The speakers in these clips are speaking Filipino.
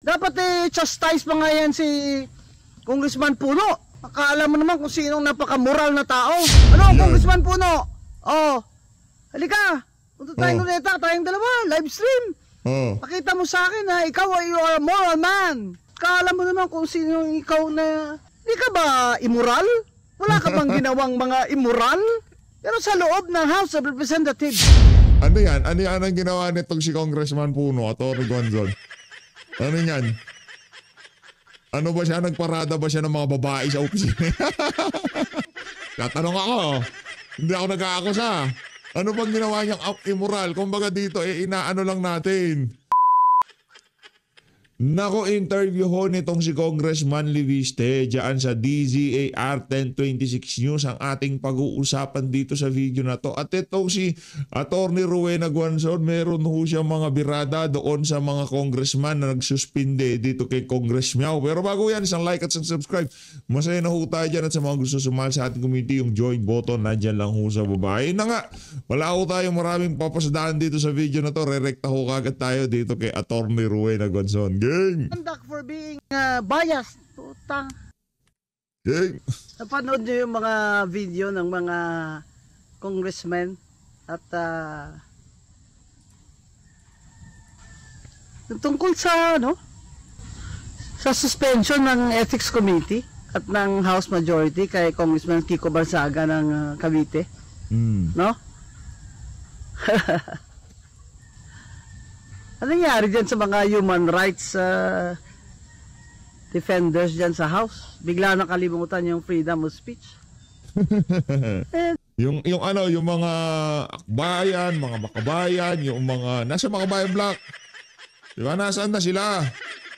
Dapat chastise pa nga yan si Congressman Puno. Akala mo naman kung sinong napaka-moral na tao. Ano, Congressman Puno? Oh, halika. Punta tayong luneta, tayong dalawa, live stream. Pakita mo sa akin na ikaw ay you are a moral man. Akala mo naman kung sinong ikaw na... Di ka ba immoral? Wala ka bang ginawang mga immoral? Pero sa loob ng House of Representatives. Ano yan? Ano yan ang ginawa nitong si Congressman Puno at Tony Gonzon? Ano yan? Ano ba siya? Nagparada ba siya ng mga babae sa opisina? Tatanong ako. Hindi ako nag-aakusa. Ano bang ginawa niyang immoral? Kumbaga dito, inaano lang natin. Nako, interview ho nitong si Congressman Liviste dyan sa DZAR 1026 News ang ating pag-uusapan dito sa video na to. At itong si Atty. Rowena Guanzon, meron ho siya mga birada doon sa mga congressman na nagsuspinde dito kay Congress Meow. Pero bago yan, isang like at isang subscribe. Masaya na ho tayo dyan at sa mga gusto sumali sa ating community, yung join button nandyan lang ho sa babae. Na nga, wala ho tayo maraming papasadaan dito sa video na to. Rerekta ho kagad tayo dito kay Atty. Rowena Guanzon. Conduct for being biased. Putang. Napanood niyo yung mga video ng mga congressmen at tungkol sa sa suspension ng Ethics Committee at ng House Majority kay Congressman Kiko Barzaga ng Cavite. No? Ano nangyari dyan sa mga human rights defenders dyan sa House? Bigla nakalimutan yung freedom of speech. yung mga akbayan, mga makabayan, yung mga nasa Makabayan Block. Di ba? Nasaan na sila?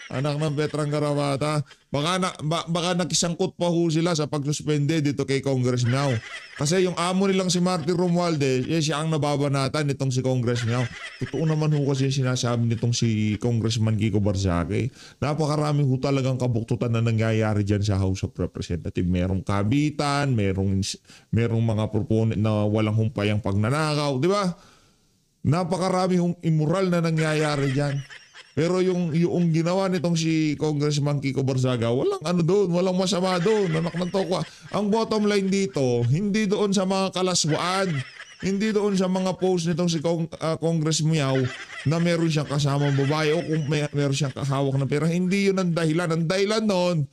Anak ng Veterang Garawata. Baka nakisangkot pa ho sila sa pagsuspende dito kay Congress Meow. Kasi yung amo nilang si Martin Romualdez, siya ang nababanatan nitong si Congress Meow. Totoo naman ho kasi sinasabi nitong si Congressman Kiko Barzaga. Napakarami ho talagang kabuktutan na nangyayari dyan sa House of Representatives. Merong kabitan, merong mga proponent na walang humpayang pagnanakaw. Di ba? Napakarami hong immoral na nangyayari dyan. Pero yung ginawa nitong si Congressman Kiko Barzaga, walang doon, walang masama doon, anak ng tokwa. Ang bottom line dito, hindi doon sa mga kalaswaan, hindi doon sa mga post nitong si Congress Meow na meron siyang kasamang babae o kung meron siyang kahawak na pera. Hindi yun ang dahilan. Ang dahilan noon,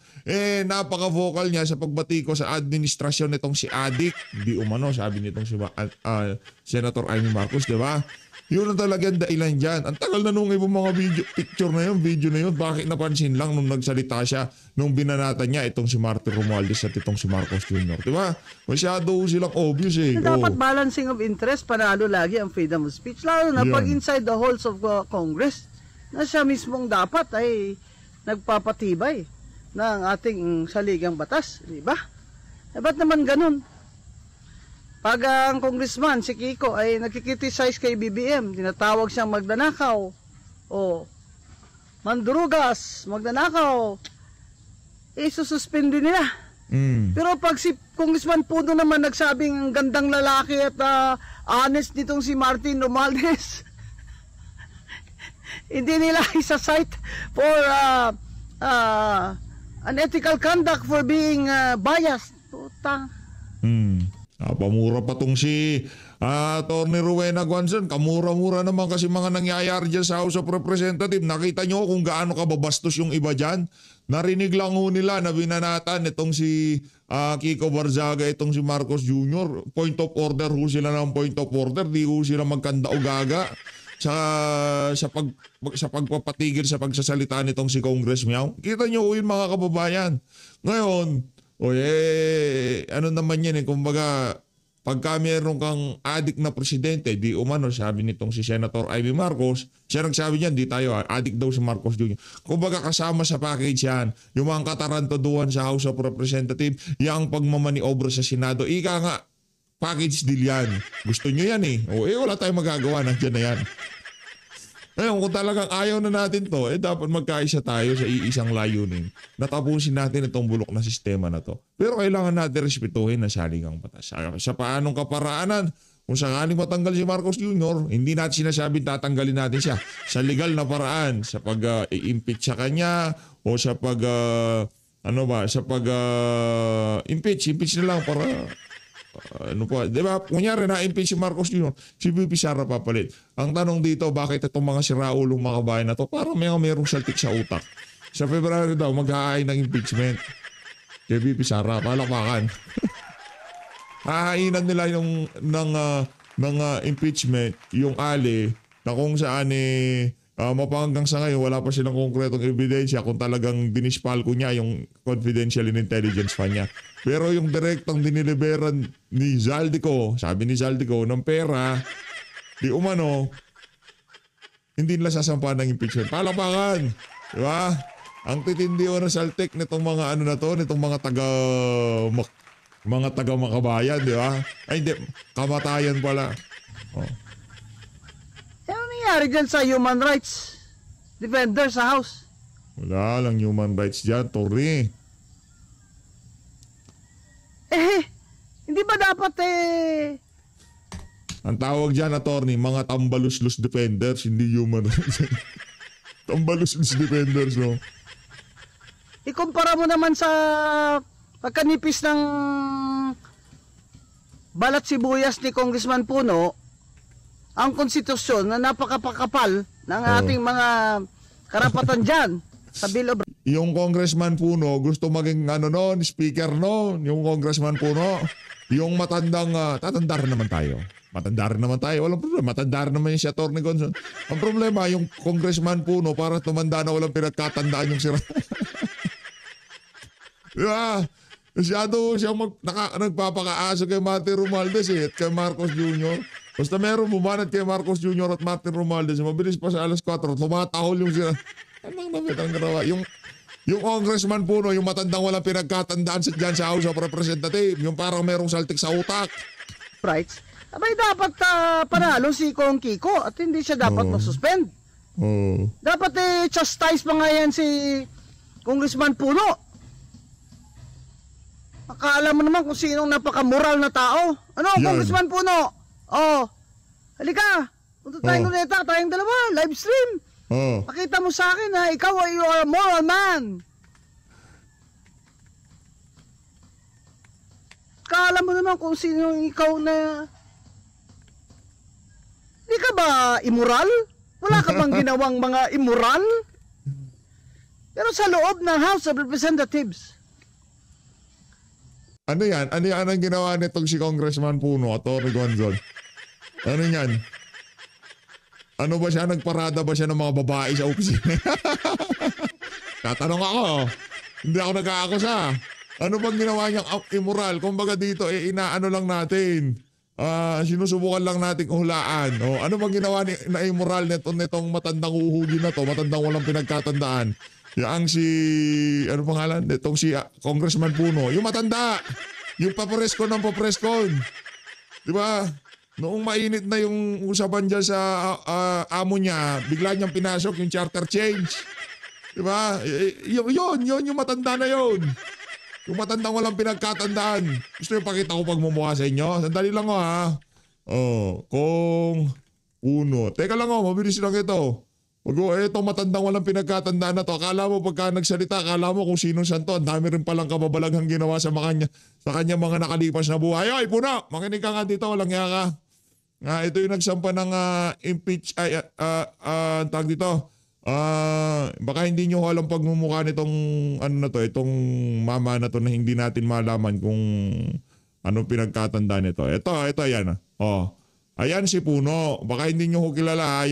napaka-vocal niya sa pagbati ko sa administrasyon nitong si Adik. Di umano, sabi nitong si Senator Amy Marcos, di ba? Yun ang talagang dahilan dyan. Ang tagal na nung ibang mga video na yun, bakit napansin lang nung nagsalita siya, nung binanatan niya itong si Martin Romualdez at itong si Marcos Jr. Diba? Masyado silang obvious eh. Dapat balancing of interest, panalo lagi ang freedom of speech. Lalo na pag inside the halls of Congress, na siya mismong dapat ay nagpapatibay ng ating saligang batas. Diba? Ba't naman ganun? Pag ang congressman, si Kiko, ay nagkikriticize kay BBM, tinatawag siyang magnanakaw, o mandurugas, magnanakaw, sususpindi nila. Pero pag si Congressman Puno naman nagsabing gandang lalaki at honest nitong si Martin Romualdez, hindi nila isa-cite for unethical conduct for being biased. Putang. Pamura pa tong si Atty. Rowena Guanzon. Kamura-mura naman kasi mga nangyayari dyan sa House of Representatives. Nakita nyo kung gaano kababastos yung iba dyan. Narinig lang ho nila na binanatan itong si Kiko Barzaga, itong si Marcos Jr. Point of order ho sila ng point of order. Di ho sila magkanda o gaga sa pagpapatigil sa pagsasalita nitong si Congress Meow. Kita nyo ho yun mga kababayan. Ngayon, ano naman yan kumbaga, pagka meron kang adik na presidente, di umano, sabi nitong si Senator Amy Marcos, siya nagsabi niyan, di tayo, adik daw si Marcos Jr. Kumbaga kasama sa package yan, yung mga katarantaduhan sa House of Representatives, yung pagmamaniobra sa Senado, ika nga, package deal yan. Gusto nyo yan wala tayong magagawa, nandiyan na yan. Ngayon, kung talagang ayaw na natin to, dapat magkaisa tayo sa iisang layunin. Natapusin natin itong bulok na sistema na to. Pero kailangan natin respetuhin ang saligang batas. Sa paanong kaparaanan, kung sakaling matanggal si Marcos Jr., hindi natin sinasabing tatanggalin natin siya sa legal na paraan, sa pag-i-impeach sa kanya o sa impeach na lang para di ba? Kunyari na-impeach si Marcos Jr., si VP Sara papalit. Ang tanong dito, bakit itong mga siraulong mga kabayan na to parang mayroong saltik sa utak? Sa February daw, mag-hahain ng impeachment kay VP Sara, palakpakan. Hahainan nila ng impeachment yung Ali na kung saan mapanggang sa ngayon wala pa silang konkretong ebidensya kung talagang dinispalko niya yung confidential and intelligence fund niya. Pero yung direktang diniliberan ni Zaldico, sabi ni Zaldico, ng pera, di umano, hindi nila sasampahan ng impeachment. Palakpakan! Di ba? Ang titindi o na saltik nitong mga nitong mga taga makabayan, di ba? Ay, hindi. Kamatayan pala. Oh. Ano nangyari dyan sa human rights defender sa House? Wala lang human rights dyan, Tori. Hindi ba dapat Ang tawag dyan, attorney, mga tambaluslus defenders, hindi human rights. Tambaluslus defenders, no? Ikumpara mo naman sa pagkanipis ng balat sibuyas ni Congressman Puno ang konstitusyon na napakapakapal ng ating mga karapatan dyan sa Bill of Rights. Yung Congressman Puno, gusto maging speaker yung Congressman Puno. Yung matandang, tatanda rin naman tayo. Walang problema. Matanda rin naman yung si Atty. Gonzon. Ang problema, yung Congressman Puno, para tumanda na walang pinagkatandaan yung sira. Diba? Masyado siyang nagpapakaasa kay Martin Romualdez at kay Marcos Jr. Basta meron bumanat kay Marcos Jr. at Martin Romualdez, mabilis pa sa alas 4, tumatahol yung sila. Anong namit ang garawa? Yung Congressman Puno, yung matandang walang pinagkatandaan dyan sa House of Representatives, yung parang merong saltik sa utak. Rights. Abay dapat panalo si Kong Kiko at hindi siya dapat masuspend. Dapat chastise pa nga yan si Congressman Puno. Akala mo naman kung sinong napaka-moral na tao. Ano, yan. Congressman Puno? Halika. Punta tayong luneta, tayong dalawa, live stream. Pakita mo sa akin na ikaw ay you are a moral man. Akala mo naman kung sinong ikaw na... Di ka ba immoral? Wala ka bang ginawang mga immoral? Pero sa loob ng House of Representatives, ano yan? Ano yan ang ginawa nitong si Congressman Puno, Atty. Gonzon? Ano yan? Ano ba siya? Nagparada ba siya ng mga babae sa opisina? Tatanong ako. Hindi ako nag-aakusa. Ano bang ginawa niyang immoral? Kumbaga dito, inaano lang natin. Sinusubukan lang natin hulaan. Ano bang ginawa na immoral nitong matandang uhugi na to? Matandang walang pinagkatandaan. Yang si, ano pangalan? Itong si Congressman Puno. Yung matanda. Yung papreskon ng papreskon. Diba? Noong mainit na yung usapan dyan sa amo niya, bigla niyang pinasok yung charter change. Diba? Yun yung matanda na yun. Yung matandang walang pinagkatandaan. Gusto yung pakita ko pagmumukha sa inyo? Sandali lang Kung Puno. Teka lang mabilis lang ito. Ito matandang walang pinagkatandaan na to. Akala mo pagka nagsalita, akala mo kung sinong santo. Ang dami rin palang kababalaghang ginawa sa kanya mga nakalipas na buhay. Ay, Puno, makinig ka nga dito, walang nga ka. Ito yung nagsampa ng impeach, tag dito. Baka hindi nyo alam pagmumukha nitong itong mama na to na hindi natin malaman kung ano pinagkatandaan nito. Ito, yan. Ayan si Puno. Baka hindi nyo ko kilala.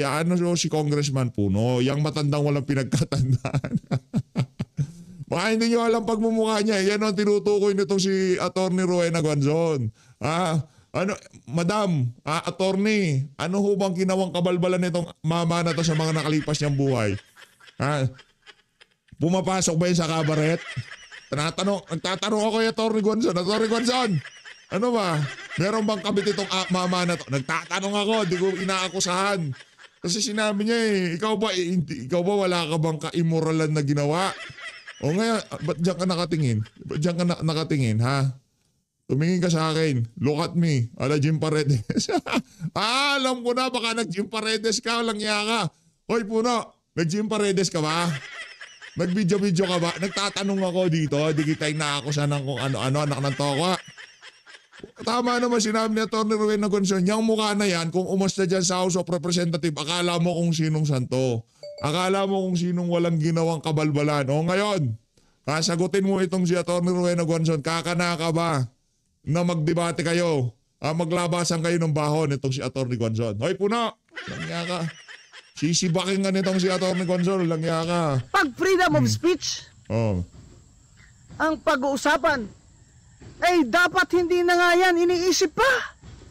Si Congressman Puno. Yang matandang walang pinagkatandaan. Baka hindi nyo alam pagmumukha niya. Yan ang tinutukoy nitong si Atty. Rowena Gonzon. Madam, attorney, ano ho bang ginawang kabalbalan nitong mama na to sa mga nakalipas niyang buhay? Pumapasok ba yun sa kabaret? Nagtatanong ako kay Atty. Gonzon. Atty. Gonzon, ano ba? Meron bang kabit itong mama na to? Nagtatanong ako, di ko inaakusahan. Kasi sinabi niya ikaw ba wala ka bang ka-immoralan na ginawa? O ngayon, ba't diyan ka nakatingin? Ha? Tumingin ka sa akin. Look at me. Ala, Jim Paredes. Alam ko na, baka nag-Jim Paredes ka, langya ka. Hoy, Puno, nag-Jim Paredes ka ba? Nag-video-video ka ba? Nagtatanong ako dito, di kita inaakusan ng kung ano-ano, anak ng tokwa. Tama naman sinabi ni Atty. Rowena Gonzon, yung mukha na yan, kung umusta dyan sa House of Representative, akala mo kung sinong santo. Akala mo kung sinong walang ginawang kabalbalan. O ngayon, sagutin mo itong si Atty. Rowena Gonzon, kakanaka ba na magdebate kayo? Maglabasan kayo ng bahon itong si Atty. Gonzon. Hoy, Puno, langya ka. Sisibakin nga nitong si Atty. Gonzon, langya ka. Pag freedom of speech, ang pag-uusapan, ay dapat hindi na nga yan iniisip pa.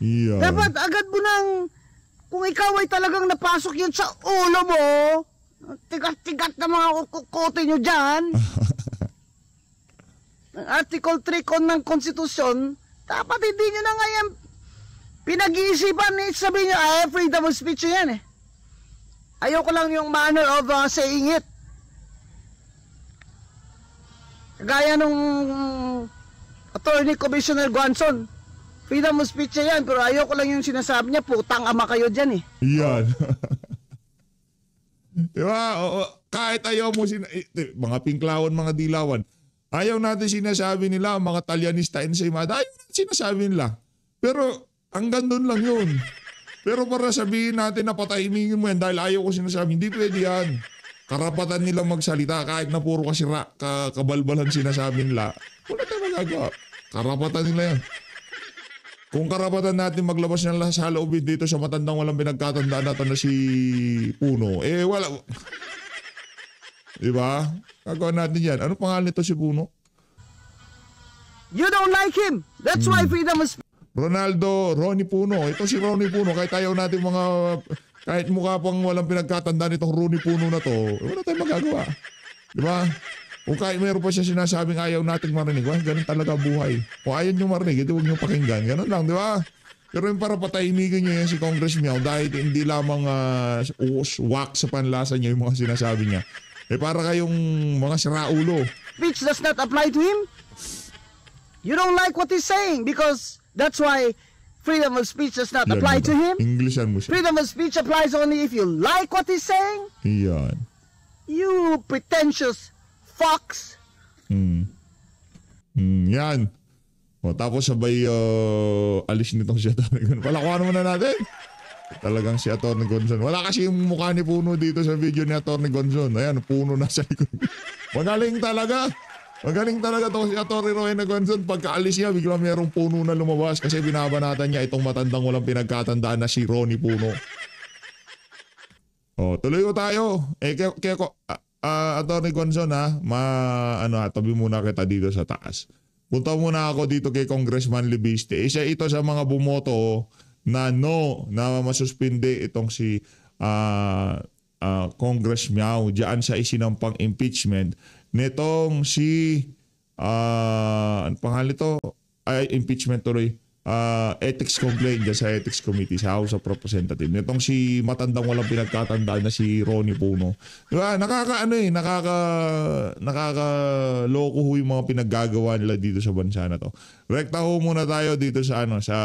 Yeah. Dapat agad mo nang, kung ikaw ay talagang napasok yun sa ulo mo, tigat-tigat na mga kukote nyo dyan, ang Article 3 ng Konstitusyon, dapat hindi nyo na nga yan pinag-iisipan, sabihin nyo, freedom of speech yan eh. Ayoko lang yung manner of saying it. Kagaya nung Attorney Commissioner Guanzon. Freedom of speech yan, pero ayoko lang yung sinasabi niya, putang ama kayo dyan eh. Yan. Diba? Kahit ayaw mo, mga pinklawan, mga dilawan, ayaw natin sinasabi nila, mga Talyanista ensaymada, ayaw natin sinasabi nila. Pero hanggang doon lang yun. Pero para sabihin natin na patahimingin mo yan dahil ayaw ko sinasabi, hindi pwede yan. Karapatan nilang magsalita kahit na puro kabalbalan sinasabi nila. Wala tayo magagawa. Karapatan nila yan. Kung karapatan natin maglabas ng saloobin dito sa matandang walang pinagkatandaan natin na si Puno, wala. Diba? Gagawa natin yan. Ano pangalan nito si Puno? You don't like him. That's why freedom of speech. Ronnie Puno. Ito si Ronnie Puno. Kahit ayaw natin kahit mukha pang walang pinagkatandaan itong Ronnie Puno na to, wala tayong magagawa. Diba? Kung kahit mayroon pa siya sinasabing ayaw nating marinig, ganun talaga buhay. Kung ayaw nyo marinig, ito huwag nyo pakinggan. Ganun lang, di ba? Pero yung para patahimigan nyo yan si Congress Meow dahil hindi lamang wak sa panlasa niya yung mga sinasabi niya. Para kayong mga siraulo. Speech does not apply to him. You don't like what he's saying because that's why freedom of speech does not apply to him. Englishan mo siya. Freedom of speech applies only if you like what he's saying. Yan. You pretentious fox. Yan. Tapos sabay alis nitong si Atty. Gonzon. Palakuan naman na natin. Talagang si Atty. Gonzon. Wala kasi yung mukha ni Puno dito sa video ni Atty. Gonzon. Ayan, Puno na sa likod. Magaling talaga. Magaling talaga to si Atty. Rowena Gonzon. Pagkaalis niya, bigla mayroong puno na lumabas kasi binabanatan niya itong matandang walang pinagkatandaan na si Ronnie Puno. Tuloy ko tayo. Atty. Gonzon tabi muna kita dito sa taas. Punta muna ako dito kay Congressman Libiste. Isa ito sa mga bumoto na no, na masuspinde itong si Congress Meow diyan sa isinampang impeachment nitong si ano pangalan ito? Impeachment tuloy. Ethics complaint dyan sa Ethics Committee sa House of Representatives. Nitong si matandang walang pinagkatandaan na si Ronnie Puno. Diba? Nakakaloko ho yung mga pinaggagawa nila dito sa bansa na to. Rekta ho muna tayo dito sa sa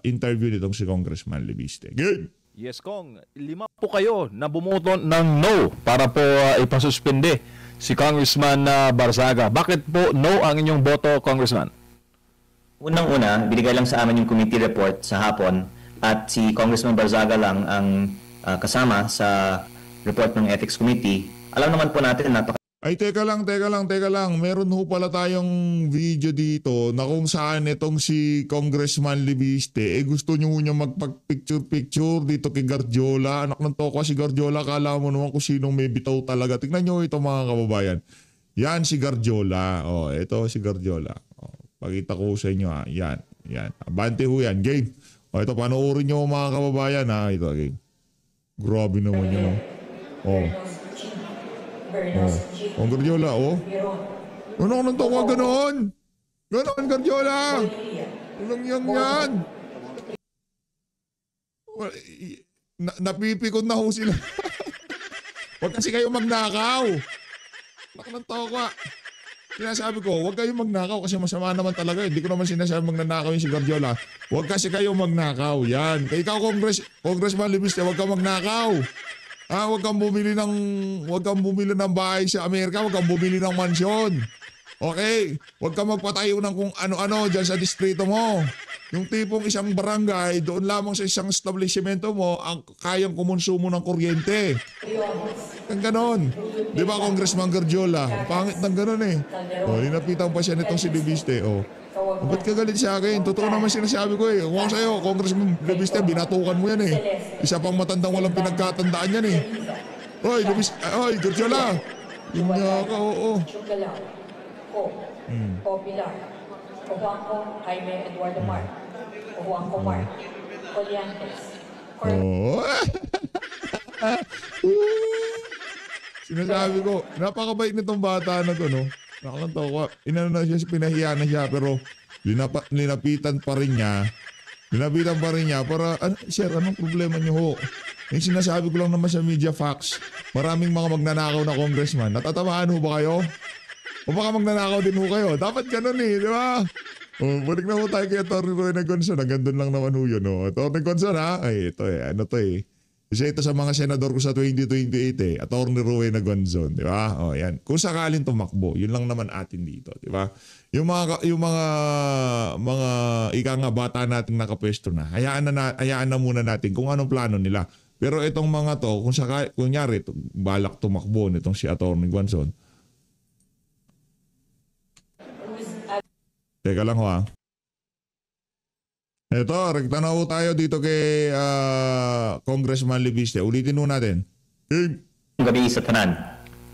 interview nitong si Congressman Libiste. Good! Yes, Kong. 5 po kayo na bumoto ng no para po ipasuspinde si Congressman Barzaga. Bakit po no ang inyong boto, Congressman? Unang-una, binigay lang sa amin yung committee report sa hapon at si Congressman Barzaga lang ang kasama sa report ng Ethics Committee. Alam naman po natin na Ay, teka lang. Meron ho pala tayong video dito na kung saan itong si Congressman Libiste, gusto niya magpag-picture-picture dito kay Garjola. Anak ng toko si Garjola, kala mo naman kung sinong may bitaw talaga. Tignan nyo ito mga kababayan. Yan si Garjola. Ito si Garjola. Pakita ko sa inyo ha. Yan. Abante ho yan. Game. Ito, panoorin nyo mga kababayan ha. Ito, game. Grabe naman yun. Garjola, Ano ko nang tawag ganoon? Ganoon, Garjola! Walang yan. Napipikon na ho sila. Huwag kasi kayo magnakaw. Anak ng tawag. Sinasabi ko, huwag kayong magnakaw kasi masama naman talaga. Hindi ko naman sinasabi magnanakaw yung si Gardiola. Huwag kasi kayo magnakaw. Yan. Kaya ikaw, Congressman Libiste, huwag kang magnakaw. Huwag kang bumili ng bahay sa Amerika. Huwag kang bumili ng mansyon. Okay? Huwag kang magpatayo ng kung ano-ano dyan sa distrito mo. Yung tipong isang barangay, doon lamang sa isang establishmento mo ang kayang kumonsumo ng kuryente. Ang ganon. Di ba, Congressman Gardiola? Ang pangit ng ganon eh. Linapitan pa siya nitong si Libiste. Ba't ka galit sa akin? Totoo naman sinasabi ko eh. Kung sa'yo, Congressman Libiste, binatukan mo yan eh. Isa pang matandang walang pinagkatandaan yan eh. Hoy, Gardiola! Yung niya ka, oo. Popular. Juanco Jaime Eduardo Mar. Juanco Mar. Colliantes. Sinasabi ko, napakabait nitong bata na to, no? Nakalantaw ko. Pinahiya na siya, pero linapitan pa rin niya. Para, sir, anong problema niyo ho? Yung sinasabi ko lang naman sa media facts, maraming mga magnanakaw na congressman. Natatamaan ho ba kayo? O baka magnanakaw din ho kayo. Dapat ganun eh, di ba? Balik na ho tayo kay Atty. Rowena Gonzon. Gandun lang naman ho yun. Atty. Gonzon ha? Ay, ito eh. Ano to eh. Isa ito sa mga senador ko sa 2028 eh. Atty. Rowena Gonzon. Di ba? Yan. Kung sakaling tumakbo, yun lang naman atin dito. Di ba? Yung mga ika nga bata nating nakapwesto na. Hayaan na muna natin kung anong plano nila. Pero itong mga to, kung kunyari, balak tumakbo nitong si Atty. Gonzon. Teka lang ho ha. Ito, rekta na ho tayo dito kay Congressman Libiste. Ulitin ho natin. Gabi sa tanan.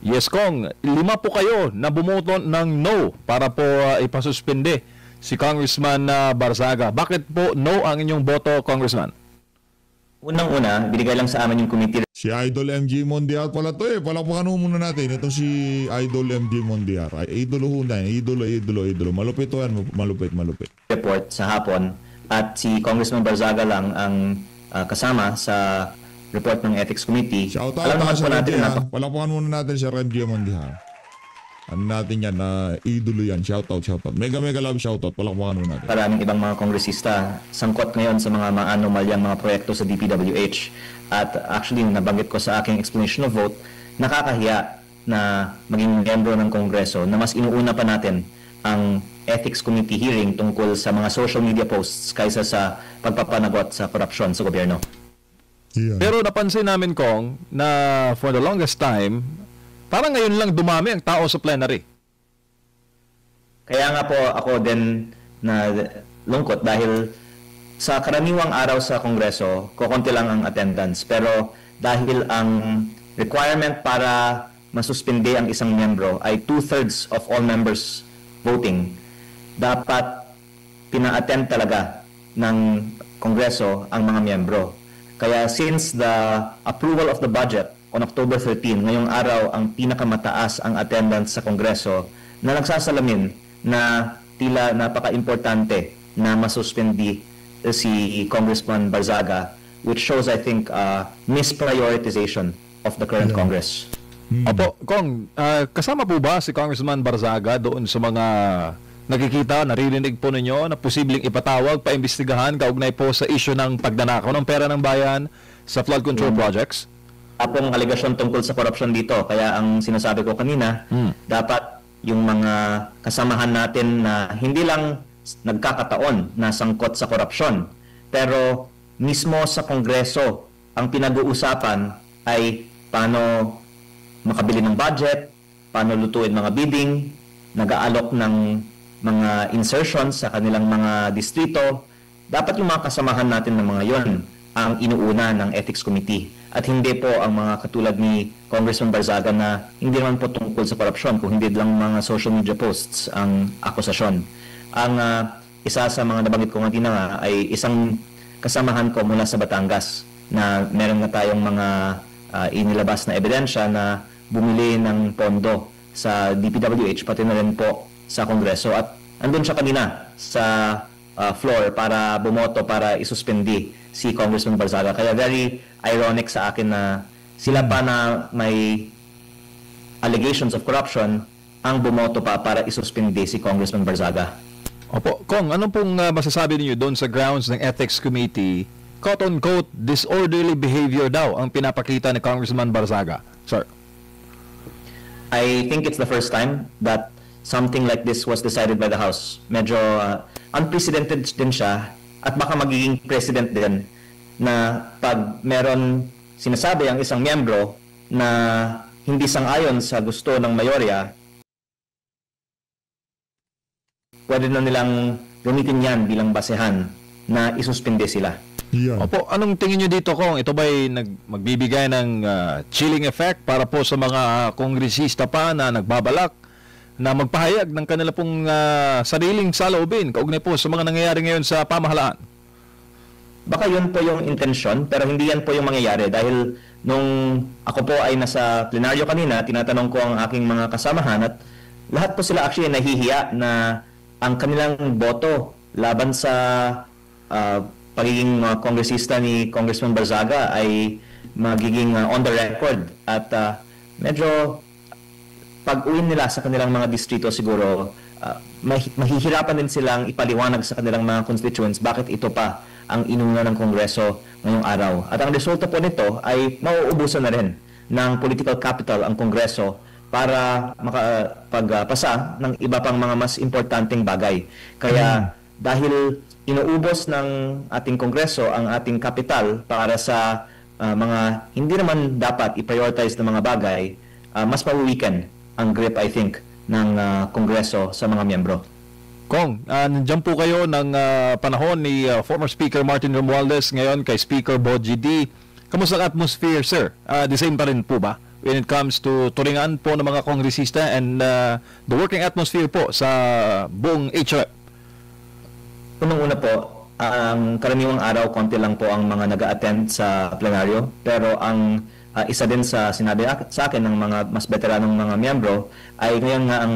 Yes, Kong. 5 po kayo na bumoto ng no para po ipasuspende si Congressman Barzaga. Bakit po no ang inyong boto, Congressman? Unang-una, binigay lang sa amin yung committee Si Idol MG Mondial pala to eh. Palakpakan ho muna natin. Ito si Idol MG Mondial. Idolo ho na. Idolo. Malupit to yan. Malupit. report sa hapon at si Congressman Barzaga lang ang kasama sa report ng Ethics Committee. Shout out Alam naman sa po natin MG na ha. Palakpakan muna natin si MG Mondial. Ano natin yan na idolo yan. Shout out. Mega love shout out. Palakpakan muna natin. maraming ibang mga kongresista sangkot ngayon sa mga anomalyang mga proyekto sa DPWH. At actually, nabanggit ko sa aking explanation of vote, nakakahiya na maging miyembro ng Kongreso na mas inuuna pa natin ang Ethics Committee hearing tungkol sa mga social media posts kaysa sa pagpapanagot sa korupsyon sa gobyerno. Yeah. Pero napansin namin, Kong, na for the longest time, parang ngayon lang dumami ang tao sa plenary. Kaya nga po ako din na lungkot dahil sa karaniwang araw sa Kongreso, kukunti lang ang attendance. Pero dahil ang requirement para masuspinde ang isang miyembro ay 2/3 of all members voting, dapat pina-attend talaga ng Kongreso ang mga miyembro. Kaya since the approval of the budget on October 13, ngayong araw ang pinakamataas ang attendance sa Kongreso na nagsasalamin na tila napaka-importante na masuspindi si Congressman Barzaga, which shows, I think, misprioritization of the current Congress. Opo, Kong, kasama po ba si Congressman Barzaga doon sa mga nakikita, naririnig po ninyo na posibleng ipatawag, paimbestigahan, kaugnay po sa issue ng pagnanakaw ng pera ng bayan sa flood control projects? Apong aligasyon tungkol sa korupsyon dito. Kaya ang sinasabi ko kanina, dapat yung mga kasamahan natin na hindi lang nagkakataon na sangkot sa korupsyon, pero mismo sa Kongreso, ang pinag-uusapan ay paano makabili ng budget, paano lutuin mga bidding, nag-aalok ng mga insertions sa kanilang mga distrito. Dapat yung mga kasamahan natin ng mga yon ang inuuna ng Ethics Committee. At hindi po ang mga katulad ni Congressman Barzaga na hindi naman po tungkol sa korupsyon, kung hindi lang mga social media posts ang akusasyon. Ang isa sa mga nabanggit ko kanina nga ay isang kasamahan ko mula sa Batangas na meron na tayong mga inilabas na ebidensya na bumili ng pondo sa DPWH pati na rin po sa Kongreso. At andun siya kanina sa floor para bumoto para isuspindi si Congressman Barzaga. Kaya very ironic sa akin na sila pa na may allegations of corruption ang bumoto pa para isuspindi si Congressman Barzaga. Opo, Kong, ano pong masasabi niyo doon sa grounds ng Ethics Committee? Quote-unquote, disorderly behavior daw ang pinapakita ni Congressman Barzaga. Sir. I think it's the first time that something like this was decided by the House. Medyo unprecedented din siya at baka magiging precedent din na pag meron sinasabi ang isang miyembro na hindi sang-ayon sa gusto ng mayorya, pwede na nilang gamitin yan bilang basehan na isuspinde sila. Yan. Opo, anong tingin niyo dito, Kong? Ito ba'y magbibigay ng chilling effect para po sa mga kongresista pa na nagbabalak na magpahayag ng kanila pong sariling saloobin kaugnay po sa mga nangyayari ngayon sa pamahalaan? Baka yun po yung intensyon, pero hindi yan po yung mangyayari dahil nung ako po ay nasa plenaryo kanina, tinatanong ko ang aking mga kasamahan at lahat po sila actually nahihiya na ang kanilang boto laban sa pagiging kongresista ni Congressman Barzaga ay magiging on the record at medyo pag-uwi nila sa kanilang mga distrito siguro mahihirapan din silang ipaliwanag sa kanilang mga constituents bakit ito pa ang inuna ng Kongreso ngayong araw. At ang resulta po nito ay mauubusan na rin ng political capital ang Kongreso para makapagpasa ng iba pang mga mas importanteng bagay. Kaya dahil inuubos ng ating Kongreso ang ating kapital para sa mga hindi naman dapat i-prioritize na mga bagay, mas mawiweaken ang grip, I think, ng Kongreso sa mga miyembro. Kong, nandiyan po kayo ng panahon ni former Speaker Martin Romualdez ngayon kay Speaker Bogie D. Kamusta ang atmosphere, sir? The same pa rin po ba when it comes to turingan po ng mga kongresista and the working atmosphere po sa buong HREP? Unang-una po, ang karaniwang araw, konti lang po ang mga nag-a-attend sa plenaryo. Pero ang isa din sa sinabi sa akin ng mga mas veteranong mga miyembro ay ngayon nga ang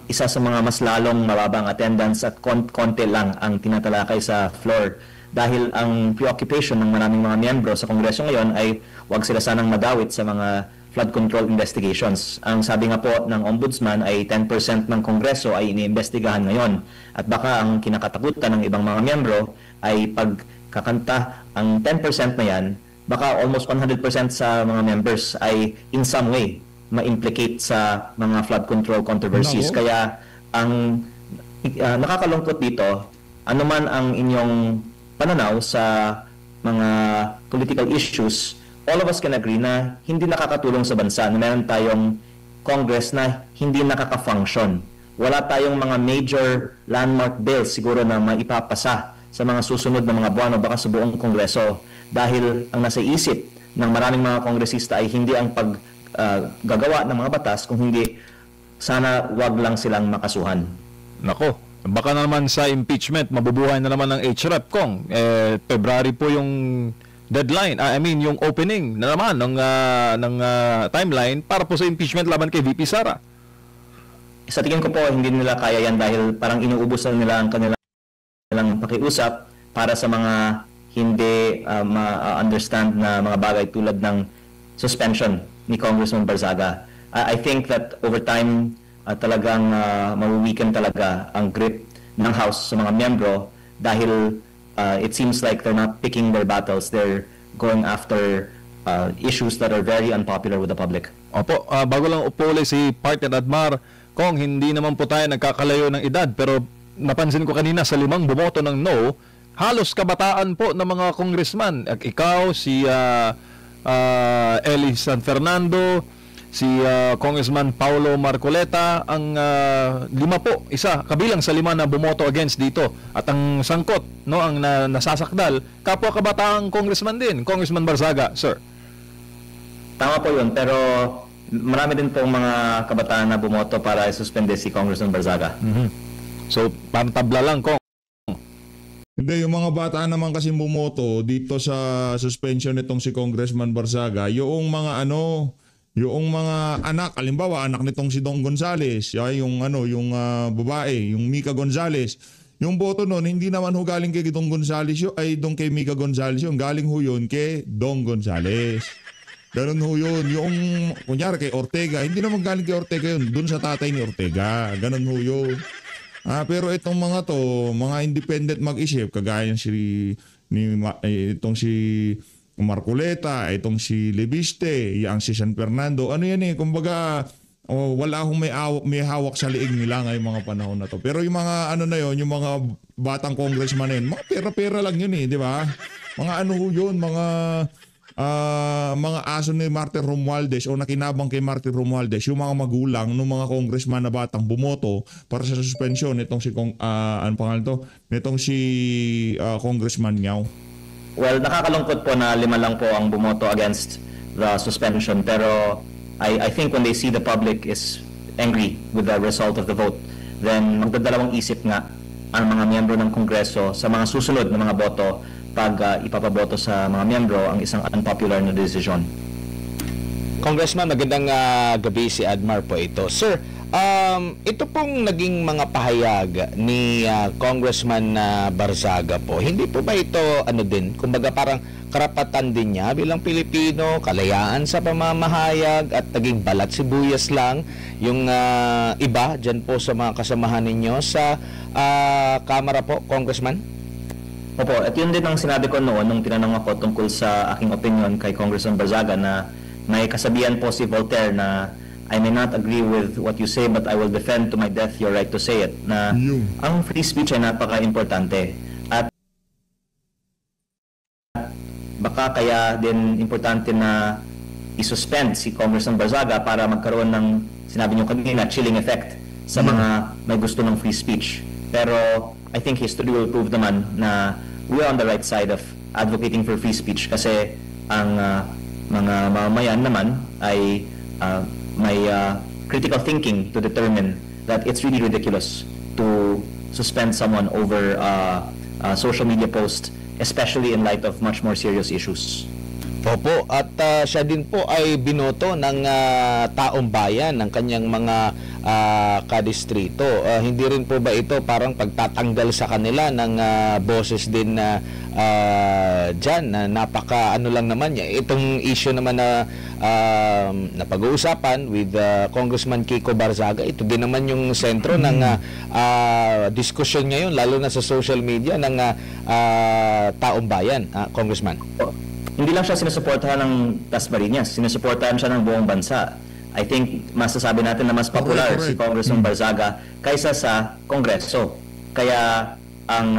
isa sa mga mas lalong mababang attendance at konti lang ang tinatalakay sa floor. Dahil ang preoccupation ng maraming mga miyembro sa Kongreso ngayon ay huwag sila sanang madawit sa mga flood control investigations. Ang sabi nga po ng Ombudsman ay 10% ng Kongreso ay iniimbestigahan ngayon. At baka ang kinakatakutan ng ibang mga miyembro ay pagkakanta ang 10% na yan, baka almost 100% sa mga members ay in some way ma-implicate sa mga flood control controversies. Nako. Kaya ang nakakalungkot dito, anuman ang inyong pananaw sa mga political issues, all of us can agree na hindi nakakatulong sa bansa na meron tayong Congress na hindi nakaka-function. Wala tayong mga major landmark bills siguro na maipapasa sa mga susunod na mga buwan o baka sa buong Kongreso dahil ang nasa isip ng maraming mga kongresista ay hindi ang paggagawa ng mga batas kung hindi sana wag lang silang makasuhan. Nako, baka naman sa impeachment, mabubuhay na naman ng HREP, Kong. February po yung deadline, yung opening na naman ng timeline para po sa impeachment laban kay VP Sara. Sa tingin ko po, hindi nila kaya yan dahil parang inuubusan nila ang kanilang pakiusap para sa mga hindi ma-understand na mga bagay tulad ng suspension ni Congressman Barzaga. I think that over time, talagang mawiweaken talaga ang grip ng House sa mga miyembro dahil it seems like they're not picking their battles. They're going after issues that are very unpopular with the public. Opo, bago lang upuli si Partner Admar, Kong, hindi naman po tayo nagkakalayo ng edad, pero napansin ko kanina sa 5 bumoto ng no, halos kabataan po ng mga congressman. Ikaw, si Eli San Fernando, si Congressman Paulo Marcoleta, ang 5 po, isa kabilang sa 5 na bumoto against dito. At ang sangkot, no, ang nasasakdal, kapwa kabataang congressman din, Congressman Barzaga, sir. Tama po yun, pero marami din pong mga kabataan na bumoto para isuspende si Congressman Barzaga. So, pantabla lang, Kong. Hindi, yung mga bata naman kasi bumoto dito sa suspension nitong si Congressman Barzaga, yung mga yung mga anak, halimbawa anak nitong si Dong Gonzales, yung babae, yung Mika Gonzales. Yung boto noon hindi naman ho galing kay Dong Gonzales, kay Mika Gonzales, yung galing ho yun kay Dong Gonzales. Ganun ho yun. Yung, kunyari kay Ortega, hindi naman galing kay Ortega yun. Dun sa tatay ni Ortega. Ganun ho yun. Pero itong mga to, mga independent mag-isip, kagaya itong si Marcoleta, itong si Lebiste, yang si San Fernando, ano yan kumbaga, wala akong may hawak sa liig nila ngayong mga panahon na to. Pero yung mga ano na yun, yung mga batang congressman na yun, mga pera-pera lang yun di ba? Mga ano ho yun, mga aso ni Martin Romualdez o nakinabang kay Martin Romualdez, yung mga magulang ng mga congressman na batang bumoto para sa suspension nitong si ano pangalan to? Nitong si Congressman Miao. Well, nakakalungkot po na 5 lang po ang bumoto against the suspension, pero I think when they see the public is angry with the result of the vote, then magdadalawang isip nga ang mga miyembro ng Kongreso sa mga susunod na mga boto pag ipapaboto sa mga miyembro ang isang unpopular na desisyon. Congressman, magandang gabi, si Admar po ito. Sir, ito pong naging mga pahayag ni Congressman Barzaga po, hindi po ba ito kumbaga parang karapatan din niya bilang Pilipino, kalayaan sa pamamahayag at naging balat sibuyas lang yung iba dyan po sa mga kasamahan ninyo sa Kamara po, Congressman? Opo, at yun din ang sinabi ko noon nung tinanong ako tungkol sa aking opinion kay Congressman Barzaga na may kasabihan po si Voltaire na I may not agree with what you say but I will defend to my death your right to say it, na ang free speech ay napaka-importante at baka kaya din importante na isuspend si Congressman Barzaga para magkaroon ng, sinabi niyo kanina, chilling effect sa mga may gusto ng free speech. Pero I think history will prove naman na we are on the right side of advocating for free speech kasi ang mga mamamayan naman ay may critical thinking to determine that it's really ridiculous to suspend someone over a social media post, especially in light of much more serious issues. Opo, at siya din po ay binoto ng taong bayan ng kanyang mga kadistrito. Hindi rin po ba ito parang pagtatanggal sa kanila ng boses din na dyan na napaka ano lang naman itong issue naman na pag-uusapan with Congressman Kiko Barzaga, ito din naman yung sentro ng diskusyon ngayon lalo na sa social media ng taong bayan, Congressman. Hindi lang siya sinusuportahan ng Dasmariñas, sinusuportahan siya ng buong bansa. I think masasabi natin na mas popular si Congressman Barzaga kaysa sa Kongreso. Kaya ang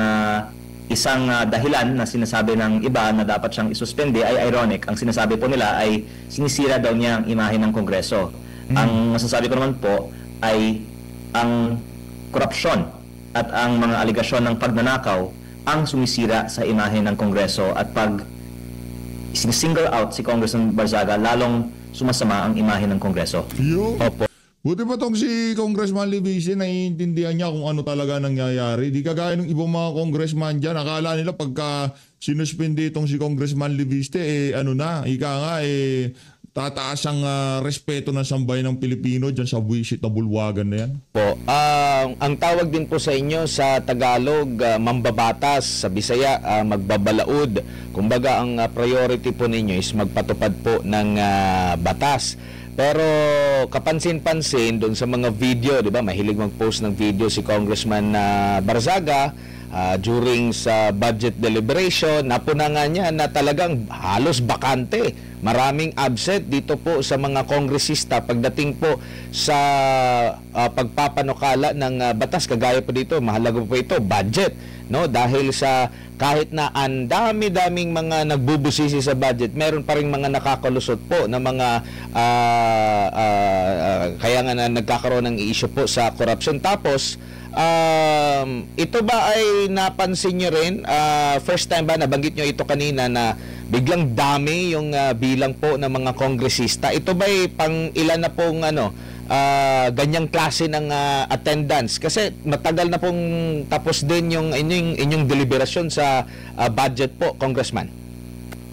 isang dahilan na sinasabi ng iba na dapat siyang isuspende ay ironic. Ang sinasabi po nila ay sinisira daw niya ang imahe ng Kongreso. Ang masasabi ko naman po ay ang korupsyon at ang mga aligasyon ng pagnanakaw ang sumisira sa imahe ng Kongreso, at pag single out si Congressman Barzaga, lalong sumasama ang imahe ng Kongreso. Opo. Buti pa tong si Congressman Libisi, naiintindihan niya kung ano talaga nangyayari. Di kagaya ng ibang mga congressman dyan, akala nila pagka sinuspindi itong si Congressman Libisi, tataas ang respeto ng sambayan ng Pilipino dyan sa buwisit na bulwagan na yan. Po, ang tawag din po sa inyo sa Tagalog, mambabatas, sa Bisaya, magbabalaod. Kumbaga, ang priority po ninyo is magpatupad po ng batas. Pero kapansin-pansin doon sa mga video, di ba, mahilig mag-post ng video si Congressman Barzaga during sa budget deliberation. Napuna nga niya na talagang halos bakante. Maraming absent dito po sa mga kongresista pagdating po sa pagpapanukala ng batas. Kagaya po dito, mahalaga po ito, budget, no? Dahil sa kahit na ang dami-daming mga nagbubusisi sa budget, meron pa rin mga nakakalusot po na mga kaya nga na nagkakaroon ng issue po sa corruption. Tapos ito ba ay napansin nyo rin, first time ba nabanggit nyo ito kanina na biglang dami yung bilang po ng mga kongresista? Ito ba ay pang ilan na pong ganyang klase ng attendance? Kasi matagal na pong tapos din yung inyong deliberasyon sa budget po, Congressman.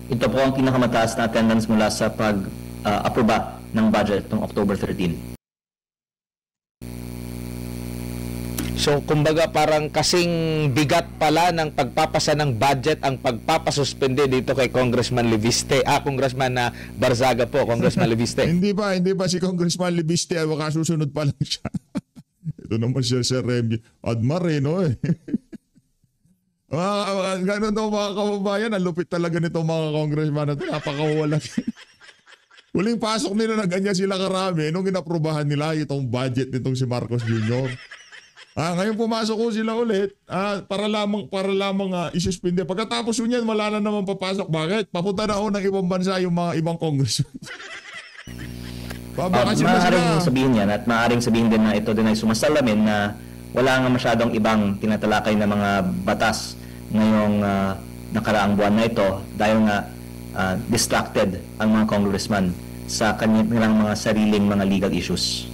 Ito po ang pinakamataas na attendance mula sa pag-aproba ng budget noong October 13. So, kumbaga parang kasing bigat pala ng pagpapasa ng budget ang pagpapasuspende dito kay Congressman Leviste. Congressman na Barzaga po, Congressman Leviste. Hindi pa si Congressman Libiste, baka susunod pa lang siya. Ito naman siya, Sir Remy. Admar no eh. Ganun daw mga kababayan, ang lupit talaga nito mga congressman na ito, napakawalan. Huling pasok nila na ganyan sila karami nung inaprubahan nila itong budget nitong si Marcos Jr. Ngayon pumasok ko sila ulit para lamang isuspinde. Pagkatapos yun yan, wala na naman papasok. Bakit? Papunta na ako ng ibang bansa yung mga ibang congressman. Maaaring sabihin yan at maaaring sabihin din na ito din ay sumasalamin na wala nga masyadong ibang tinatalakay na mga batas ngayong nakaraang buwan na ito dahil nga distracted ang mga congressman sa kanilang mga sariling mga legal issues.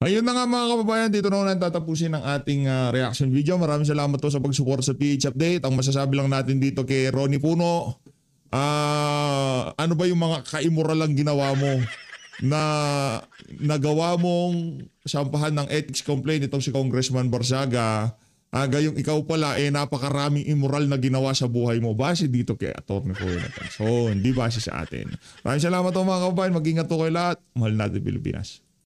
Ayun na nga mga kababayan, dito na natin tatapusin ang ating reaction video. Maraming salamat po sa pagsupport sa PH Update. Ang masasabi lang natin dito kay Ronnie Puno, ano ba yung mga kaimoral lang ginawa mo na nagawa mong sampahan ng ethics complaint itong si Congressman Barzaga, gayong ikaw pala napakaraming immoral na ginawa sa buhay mo base dito kay Atty. Joel Atanson, hindi base sa atin. Maraming salamat po mga kababayan, mag-ingat po kayo lahat. Mahal natin Pilipinas.